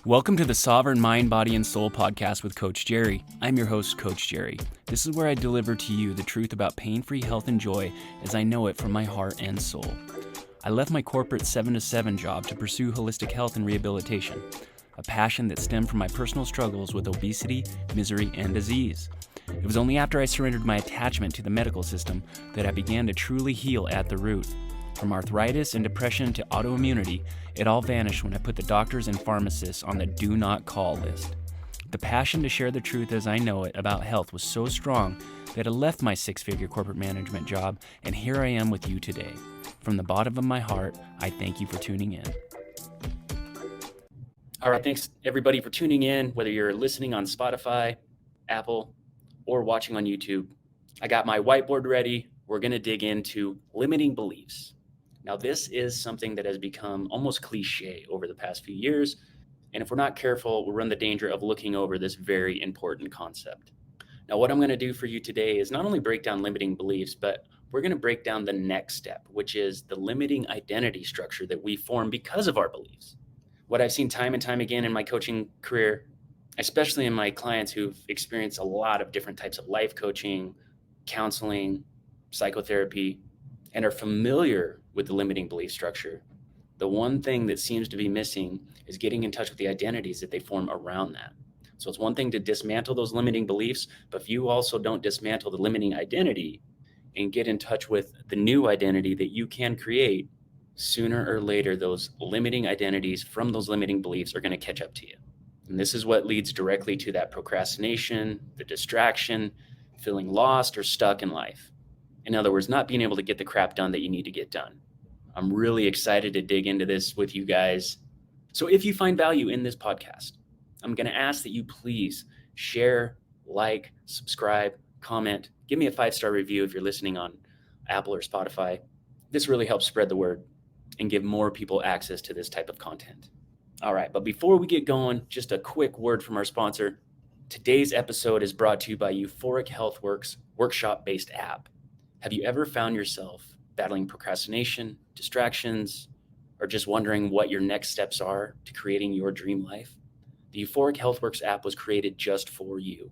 Welcome to the Sovereign Mind, Body, and Soul podcast with Coach Jerry. I'm your host, Coach Jerry. This is where I deliver to you the truth about pain-free health and joy as I know it from my heart and soul. I left my corporate 7-to-7 job to pursue holistic health and rehabilitation, a passion that stemmed from my personal struggles with obesity, misery, and disease. It was only after I surrendered my attachment to the medical system that I began to truly heal at the root. From arthritis and depression to autoimmunity, it all vanished when I put the doctors and pharmacists on the do not call list. The passion to share the truth as I know it about health was so strong that I left my 6-figure corporate management job, and here I am with you today. From the bottom of my heart, I thank you for tuning in. All right, thanks everybody for tuning in, whether you're listening on Spotify, Apple, or watching on YouTube. I got my whiteboard ready. We're going to dig into limiting beliefs. Now, this is something that has become almost cliche over the past few years. And if we're not careful, we'll run the danger of looking over this very important concept. Now, what I'm going to do for you today is not only break down limiting beliefs, but we're going to break down the next step, which is the limiting identity structure that we form because of our beliefs. What I've seen time and time again in my coaching career, especially in my clients who've experienced a lot of different types of life coaching, counseling, psychotherapy, and are familiar with the limiting belief structure, the one thing that seems to be missing is getting in touch with the identities that they form around that. So it's one thing to dismantle those limiting beliefs, but if you also don't dismantle the limiting identity and get in touch with the new identity that you can create, sooner or later, those limiting identities from those limiting beliefs are going to catch up to you. And this is what leads directly to that procrastination, the distraction, feeling lost or stuck in life. In other words, not being able to get the crap done that you need to get done. I'm really excited to dig into this with you guys. So if you find value in this podcast, I'm going to ask that you please share, like, subscribe, comment, give me a 5-star review if you're listening on Apple or Spotify. This really helps spread the word and give more people access to this type of content. All right, but before we get going, just a quick word from our sponsor. Today's episode is brought to you by Euphoric HealthWorks workshop-based app. Have you ever found yourself battling procrastination, distractions, or just wondering what your next steps are to creating your dream life? The Euphoric HealthWorks app was created just for you.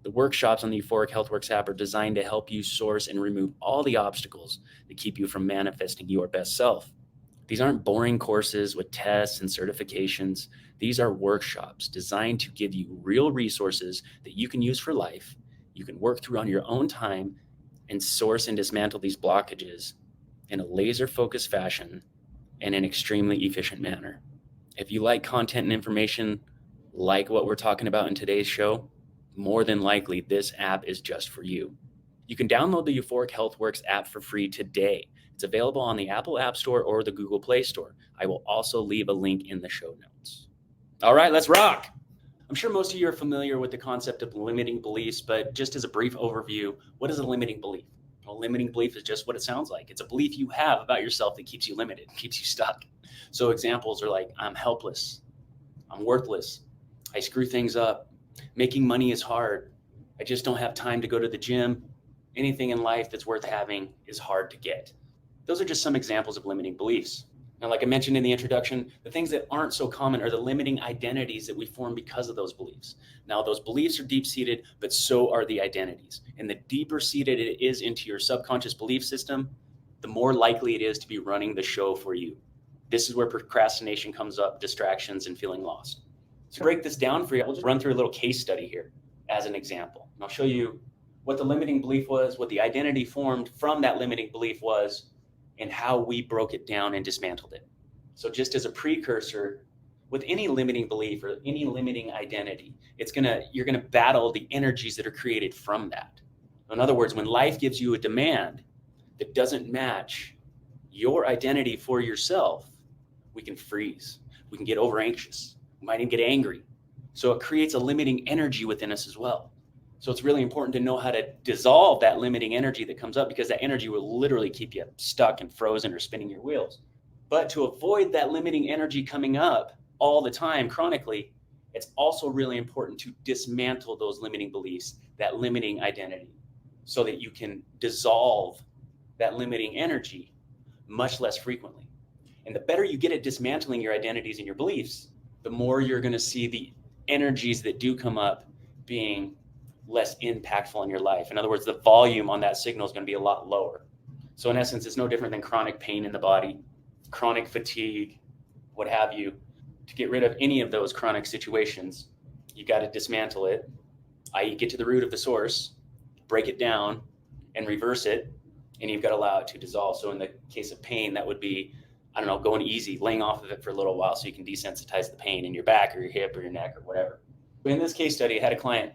The workshops on the Euphoric HealthWorks app are designed to help you source and remove all the obstacles that keep you from manifesting your best self. These aren't boring courses with tests and certifications. These are workshops designed to give you real resources that you can use for life, you can work through on your own time, and source and dismantle these blockages in a laser-focused fashion and an extremely efficient manner. If you like content and information like what we're talking about in today's show, more than likely this app is just for you. You can download the Euphoric HealthWorks app for free today. It's available on the Apple App Store or the Google Play Store. I will also leave a link in the show notes. All right, let's rock. I'm sure most of you are familiar with the concept of limiting beliefs, but just as a brief overview, what is a limiting belief? A limiting belief is just what it sounds like. It's a belief you have about yourself that keeps you limited, keeps you stuck. So examples are like, I'm helpless, I'm worthless, I screw things up, making money is hard, I just don't have time to go to the gym, anything in life that's worth having is hard to get. Those are just some examples of limiting beliefs. Now, like I mentioned in the introduction, the things that aren't so common are the limiting identities that we form because of those beliefs. Now, those beliefs are deep-seated, but so are the identities. And the deeper seated it is into your subconscious belief system, the more likely it is to be running the show for you. This is where procrastination comes up, distractions, and feeling lost. To break this down for you, I'll just run through a little case study here as an example. And I'll show you what the limiting belief was, what the identity formed from that limiting belief was, and how we broke it down and dismantled it. So just as a precursor, with any limiting belief or any limiting identity, you're gonna battle the energies that are created from that. In other words, when life gives you a demand that doesn't match your identity for yourself, we can freeze. We can get over anxious. We might even get angry. So it creates a limiting energy within us as well. So it's really important to know how to dissolve that limiting energy that comes up, because that energy will literally keep you stuck and frozen or spinning your wheels. But to avoid that limiting energy coming up all the time chronically, it's also really important to dismantle those limiting beliefs, that limiting identity, so that you can dissolve that limiting energy much less frequently. And the better you get at dismantling your identities and your beliefs, the more you're going to see the energies that do come up being less impactful in your life. In other words, the volume on that signal is going to be a lot lower. So in essence, it's no different than chronic pain in the body, chronic fatigue, what have you. To get rid of any of those chronic situations, you got to dismantle it, i.e. get to the root of the source, break it down, and reverse it, and you've got to allow it to dissolve. So in the case of pain, that would be, I don't know, going easy, laying off of it for a little while so you can desensitize the pain in your back or your hip or your neck or whatever. But in this case study, I had a client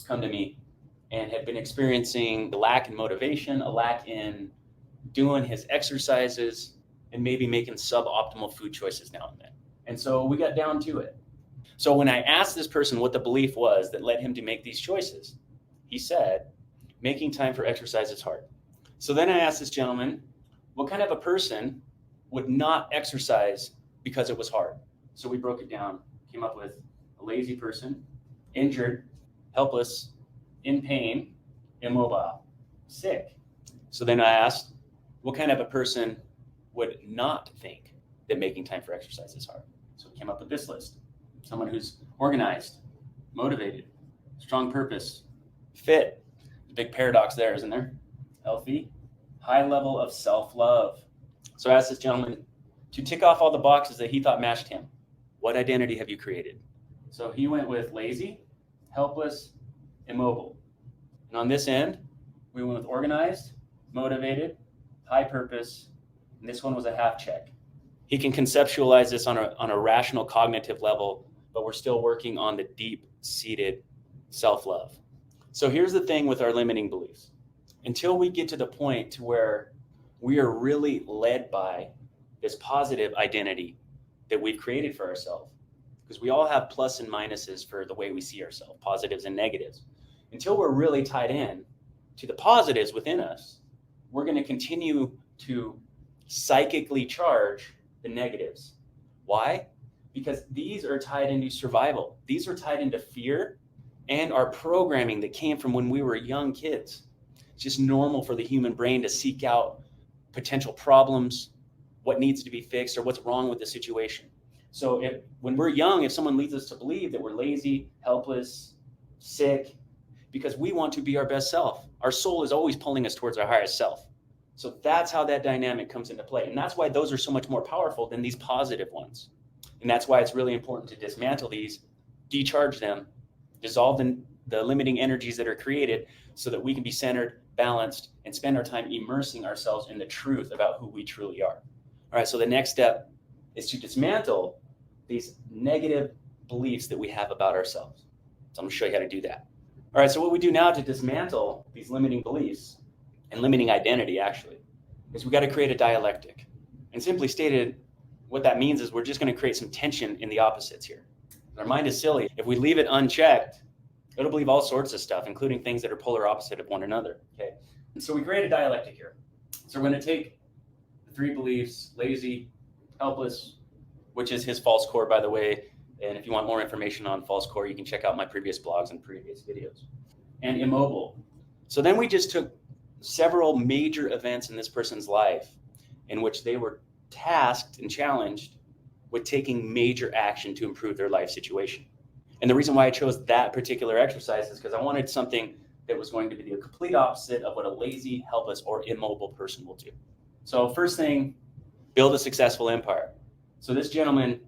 come to me and had been experiencing a lack in motivation, a lack in doing his exercises, and maybe making suboptimal food choices now and then. And so we got down to it. So when I asked this person what the belief was that led him to make these choices, he said, making time for exercise is hard. So then I asked this gentleman, what kind of a person would not exercise because it was hard? So we broke it down, came up with a lazy person, injured, helpless, in pain, immobile, sick. So then I asked, what kind of a person would not think that making time for exercise is hard? So we came up with this list. Someone who's organized, motivated, strong purpose, fit. There's a big paradox there, isn't there? Healthy, high level of self-love. So I asked this gentleman to tick off all the boxes that he thought matched him. What identity have you created? So he went with lazy, helpless, immobile. And on this end, we went with organized, motivated, high purpose, and this one was a half check. He can conceptualize this on a rational cognitive level, but we're still working on the deep-seated self-love. So here's the thing with our limiting beliefs. Until we get to the point to where we are really led by this positive identity that we've created for ourselves, because we all have plus and minuses for the way we see ourselves, positives and negatives. Until we're really tied in to the positives within us, we're going to continue to psychically charge the negatives. Why? Because these are tied into survival. These are tied into fear and our programming that came from when we were young kids. It's just normal for the human brain to seek out potential problems, what needs to be fixed, or what's wrong with the situation. So when we're young, if someone leads us to believe that we're lazy, helpless, sick, because we want to be our best self, our soul is always pulling us towards our highest self. So that's how that dynamic comes into play. And that's why those are so much more powerful than these positive ones. And that's why it's really important to dismantle these, decharge them, dissolve the limiting energies that are created so that we can be centered, balanced, and spend our time immersing ourselves in the truth about who we truly are. All right, so the next step is to dismantle these negative beliefs that we have about ourselves. So I'm going to show you how to do that. All right, so what we do now to dismantle these limiting beliefs and limiting identity, actually, is we got to create a dialectic. And simply stated, what that means is we're just going to create some tension in the opposites here. Our mind is silly. If we leave it unchecked, it'll believe all sorts of stuff, including things that are polar opposite of one another. Okay, and so we create a dialectic here. So we're going to take the three beliefs: lazy, helpless, which is his false core, by the way. And if you want more information on false core, you can check out my previous blogs and previous videos. And immobile. So then we just took several major events in this person's life in which they were tasked and challenged with taking major action to improve their life situation. And the reason why I chose that particular exercise is because I wanted something that was going to be the complete opposite of what a lazy, helpless, or immobile person will do. So first thing, build a successful empire. So this gentleman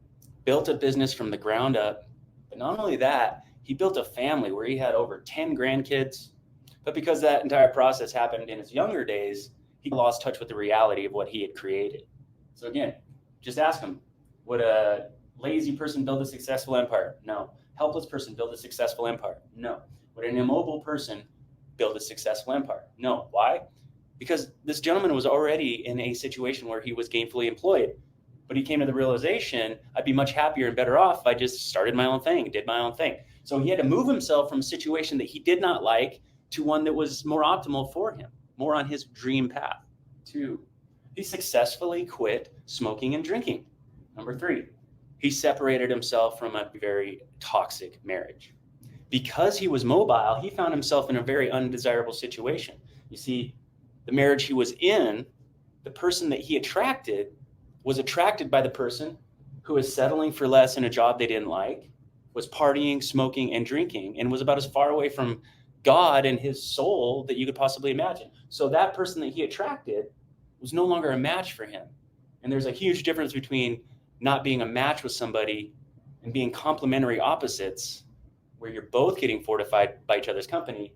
built a business from the ground up, but not only that, he built a family where he had over 10 grandkids. But because that entire process happened in his younger days, he lost touch with the reality of what he had created. So again, just ask him, would a lazy person build a successful empire? No. Helpless person build a successful empire? No. Would an immobile person build a successful empire? No. Why? Because this gentleman was already in a situation where he was gainfully employed. But he came to the realization, I'd be much happier and better off if I just started my own thing, did my own thing. So he had to move himself from a situation that he did not like to one that was more optimal for him, more on his dream path. 2, he successfully quit smoking and drinking. Number 3, he separated himself from a very toxic marriage. Because he was mobile, he found himself in a very undesirable situation. You see, the marriage he was in, the person that he attracted was attracted by the person who was settling for less in a job they didn't like, was partying, smoking, and drinking, and was about as far away from God and his soul that you could possibly imagine. So that person that he attracted was no longer a match for him. And there's a huge difference between not being a match with somebody and being complementary opposites, where you're both getting fortified by each other's company,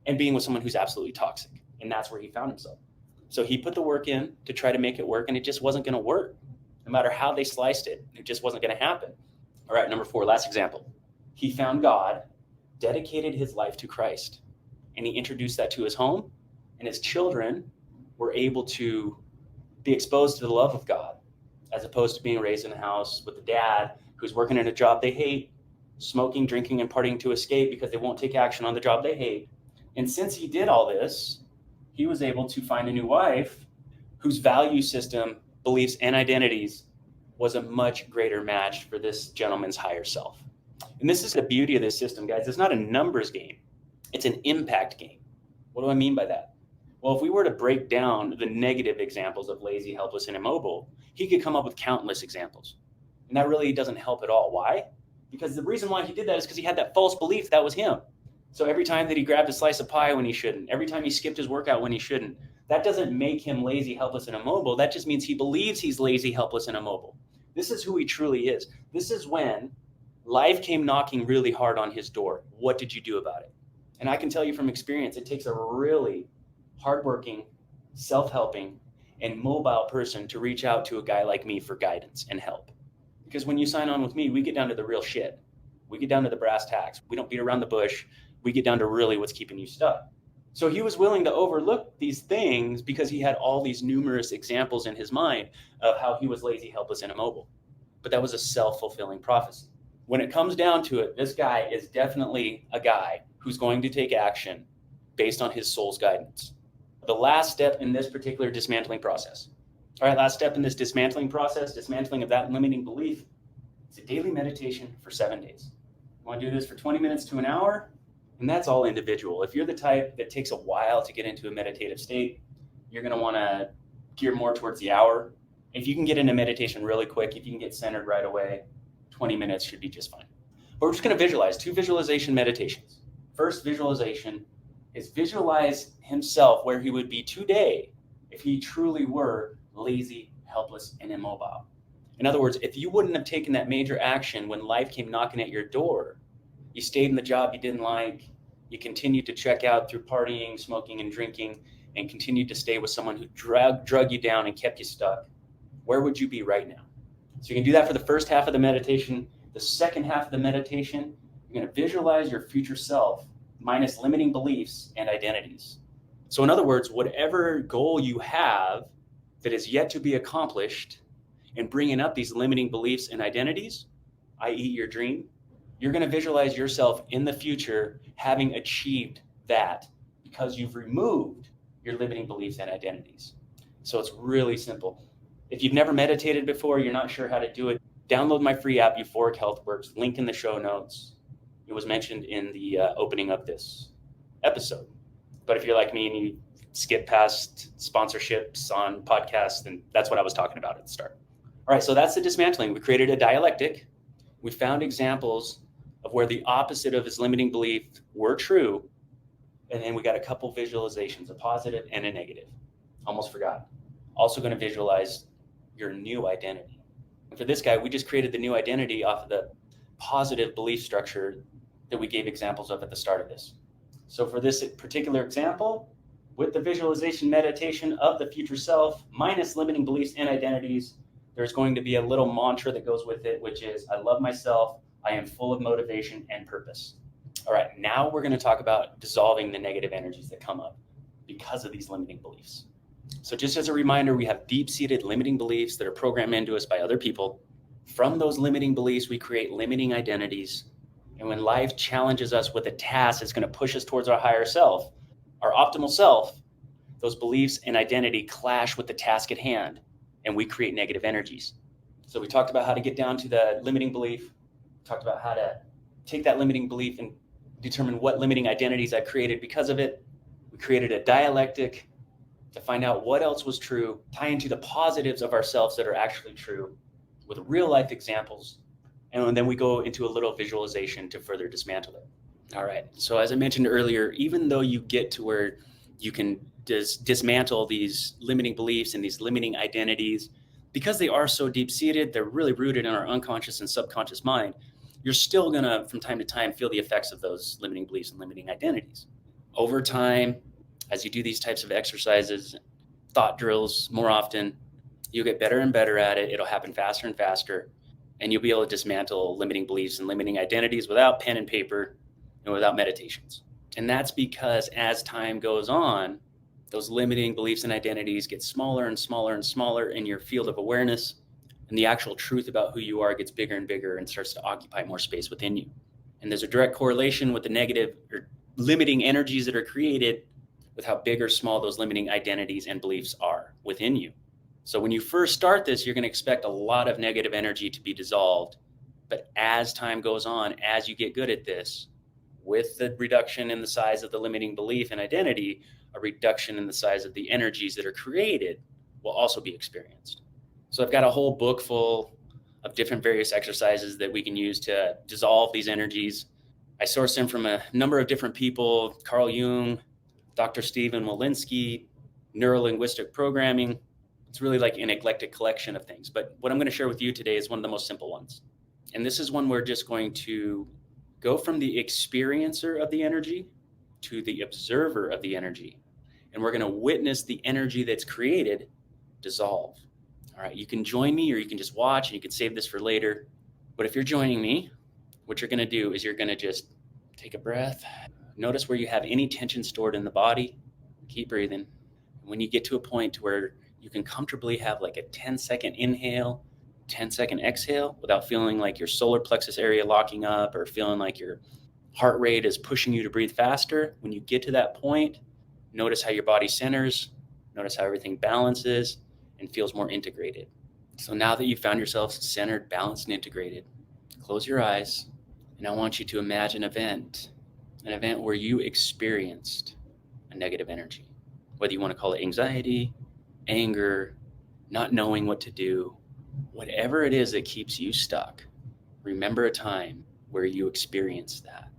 and being with someone who's absolutely toxic. And that's where he found himself. So he put the work in to try to make it work, and it just wasn't going to work. No matter how they sliced it, it just wasn't going to happen. All right, number 4, last example. He found God, dedicated his life to Christ, and he introduced that to his home, and his children were able to be exposed to the love of God, as opposed to being raised in a house with a dad who's working in a job they hate, smoking, drinking, and partying to escape because they won't take action on the job they hate. And since he did all this, he was able to find a new wife whose value system, beliefs, and identities was a much greater match for this gentleman's higher self. And this is the beauty of this system, guys. It's not a numbers game. It's an impact game. What do I mean by that? Well, if we were to break down the negative examples of lazy, helpless, and immobile, he could come up with countless examples. And that really doesn't help at all. Why? Because the reason why he did that is because he had that false belief that was him. So every time that he grabbed a slice of pie when he shouldn't, every time he skipped his workout when he shouldn't, that doesn't make him lazy, helpless, and immobile. That just means he believes he's lazy, helpless, and immobile. This is who he truly is. This is when life came knocking really hard on his door. What did you do about it? And I can tell you from experience, it takes a really hardworking, self-helping, and mobile person to reach out to a guy like me for guidance and help. Because when you sign on with me, we get down to the real shit. We get down to the brass tacks. We don't beat around the bush. We get down to really what's keeping you stuck. So he was willing to overlook these things because he had all these numerous examples in his mind of how he was lazy, helpless, and immobile. But that was a self-fulfilling prophecy. When it comes down to it, this guy is definitely a guy who's going to take action based on his soul's guidance. The last step in this particular dismantling process. All right, last step in this dismantling process, dismantling of that limiting belief, is a daily meditation for 7 days. You want to do this for 20 minutes to an hour? And that's all individual. If you're the type that takes a while to get into a meditative state, you're going to want to gear more towards the hour. If you can get into meditation really quick, if you can get centered right away, 20 minutes should be just fine. But we're just going to visualize 2 visualization meditations. First visualization is visualize himself where he would be today if he truly were lazy, helpless, and immobile. In other words, if you wouldn't have taken that major action when life came knocking at your door, you stayed in the job you didn't like, you continued to check out through partying, smoking, and drinking, and continued to stay with someone who drug you down and kept you stuck, where would you be right now? So you can do that for the first half of the meditation. The second half of the meditation, you're going to visualize your future self minus limiting beliefs and identities. So in other words, whatever goal you have that is yet to be accomplished and bringing up these limiting beliefs and identities, i.e. your dream, you're going to visualize yourself in the future having achieved that because you've removed your limiting beliefs and identities. So it's really simple. If you've never meditated before, you're not sure how to do it, download my free app, Euphoric Health Works, link in the show notes. It was mentioned in the opening of this episode. But if you're like me and you skip past sponsorships on podcasts, then that's what I was talking about at the start. All right, so that's the dismantling. We created a dialectic. We found examples of where the opposite of his limiting belief were true. And then we got a couple visualizations, a positive and a negative. Almost forgot. Also going to visualize your new identity. And for this guy, we just created the new identity off of the positive belief structure that we gave examples of at the start of this. So for this particular example, with the visualization meditation of the future self, minus limiting beliefs and identities, there's going to be a little mantra that goes with it, which is, I love myself, I am full of motivation and purpose. All right, now we're going to talk about dissolving the negative energies that come up because of these limiting beliefs. So just as a reminder, we have deep-seated limiting beliefs that are programmed into us by other people. From those limiting beliefs, we create limiting identities. And when life challenges us with a task that's going to push us towards our higher self, our optimal self, those beliefs and identity clash with the task at hand, and we create negative energies. So we talked about how to get down to the limiting belief. We talked about how to take that limiting belief and determine what limiting identities I created because of it. We created a dialectic to find out what else was true, tie into the positives of ourselves that are actually true. with real life examples. And then we go into a little visualization to further dismantle it. All right. So as I mentioned earlier, even though you get to where you can dismantle these limiting beliefs and these limiting identities, because they are so deep-seated, they're really rooted in our unconscious and subconscious mind, you're still going to, from time to time, feel the effects of those limiting beliefs and limiting identities. Over time, as you do these types of exercises, thought drills more often, you'll get better and better at it. It'll happen faster and faster, and you'll be able to dismantle limiting beliefs and limiting identities without pen and paper and without meditations. And that's because as time goes on, those limiting beliefs and identities get smaller and smaller and smaller in your field of awareness, and the actual truth about who you are gets bigger and bigger and starts to occupy more space within you. And there's a direct correlation with the negative or limiting energies that are created with how big or small those limiting identities and beliefs are within you. So when you first start this, you're going to expect a lot of negative energy to be dissolved. But as time goes on, as you get good at this, with the reduction in the size of the limiting belief and identity, a reduction in the size of the energies that are created will also be experienced. So I've got a whole book full of different various exercises that we can use to dissolve these energies. I sourced them from a number of different people: Carl Jung, Dr. Stephen Walensky, neuro-linguistic programming. It's really like an eclectic collection of things. But what I'm going to share with you today is one of the most simple ones. And this is one we're just going to go from the experiencer of the energy to the observer of the energy. And we're going to witness the energy that's created dissolve. All right, you can join me or you can just watch and you can save this for later. But if you're joining me, what you're going to do is you're going to just take a breath. Notice where you have any tension stored in the body. Keep breathing. When you get to a point where you can comfortably have like a 10-second inhale, 10-second exhale without feeling like your solar plexus area locking up or feeling like your heart rate is pushing you to breathe faster. When you get to that point, notice how your body centers, notice how everything balances and feels more integrated. So now that you've found yourself centered, balanced, and integrated, close your eyes, and I want you to imagine an event where you experienced a negative energy, whether you want to call it anxiety, anger, not knowing what to do, whatever it is that keeps you stuck. Remember a time where you experienced that.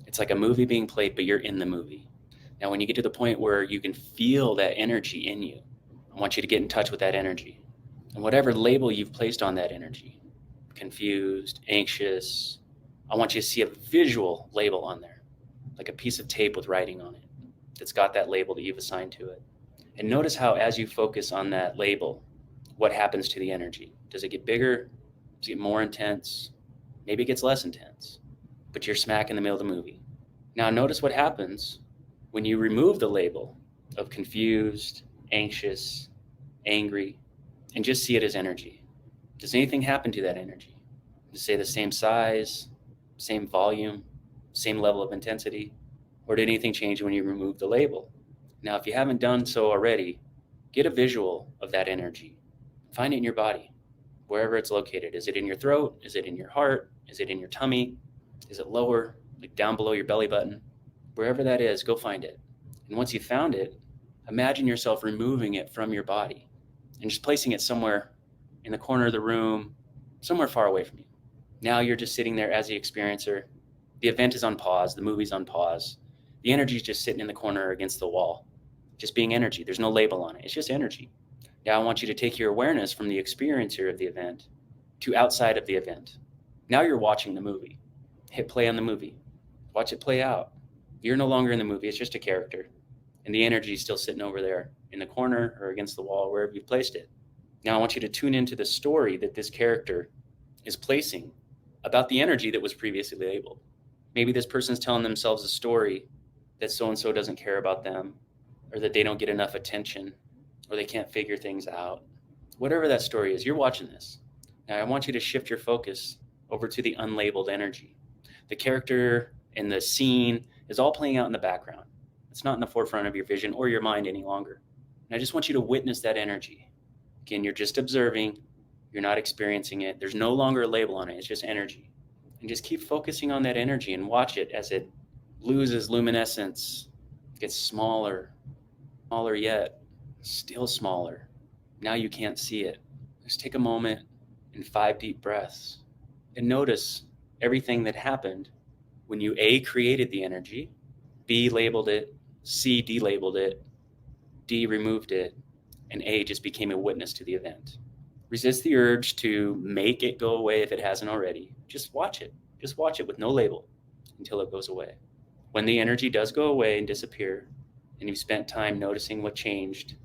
It's like a movie being played, but you're in the movie. Now, when you get to the point where you can feel that energy in you, I want you to get in touch with that energy. And whatever label you've placed on that energy, confused, anxious, I want you to see a visual label on there, like a piece of tape with writing on it that's got that label that you've assigned to it. And notice how as you focus on that label, what happens to the energy? Does it get bigger? Does it get more intense? Maybe it gets less intense, but you're smack in the middle of the movie. Now notice what happens when you remove the label of confused, anxious, angry, and just see it as energy. Does anything happen to that energy? Does it stay the same size, same volume, same level of intensity? Or did anything change when you remove the label? Now, if you haven't done so already, get a visual of that energy. Find it in your body, wherever it's located. Is it in your throat? Is it in your heart? Is it in your tummy? Is it lower, like down below your belly button? Wherever that is, go find it. And once you've found it, imagine yourself removing it from your body and just placing it somewhere in the corner of the room, somewhere far away from you. Now you're just sitting there as the experiencer. The event is on pause. The movie's on pause. The energy is just sitting in the corner against the wall, just being energy. There's no label on it. It's just energy. Now I want you to take your awareness from the experiencer of the event to outside of the event. Now you're watching the movie. Hit play on the movie. Watch it play out. You're no longer in the movie. It's just a character. And the energy is still sitting over there in the corner or against the wall, wherever you placed it. Now I want you to tune into the story that this character is placing about the energy that was previously labeled. Maybe this person's telling themselves a story that so-and-so doesn't care about them, or that they don't get enough attention, or they can't figure things out. Whatever that story is, you're watching this. Now I want you to shift your focus over to the unlabeled energy. The character and the scene is all playing out in the background. It's not in the forefront of your vision or your mind any longer. And I just want you to witness that energy. Again, you're just observing. You're not experiencing it. There's no longer a label on it. It's just energy. And just keep focusing on that energy and watch it as it loses luminescence, gets smaller yet, still smaller. Now you can't see it. Just take a moment, and 5 deep breaths. And notice everything that happened when you A, created the energy, B, labeled it, C, delabeled it, D, removed it, and A, just became a witness to the event. Resist the urge to make it go away if it hasn't already. Just watch it. Just watch it with no label until it goes away. When the energy does go away and disappear, and you've spent time noticing what changed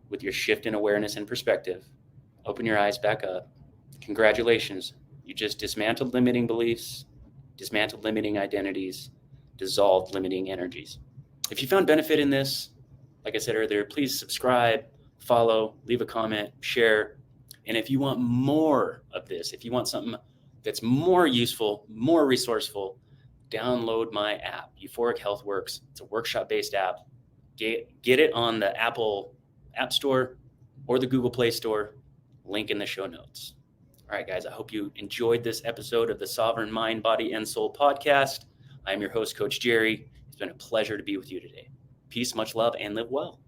with your shift in awareness and perspective, open your eyes back up. Congratulations. You just dismantled limiting beliefs, dismantled limiting identities, dissolved limiting energies. If you found benefit in this, like I said earlier, please subscribe, follow, leave a comment, share. And if you want more of this, if you want something that's more useful, more resourceful, download my app, Euphoric Health Works. It's a workshop-based app. Get it on the Apple App Store or the Google Play Store. Link in the show notes. All right, guys, I hope you enjoyed this episode of the Sovereign Mind, Body, and Soul podcast. I'm your host, Coach Jerry. It's been a pleasure to be with you today. Peace, much love, and live well.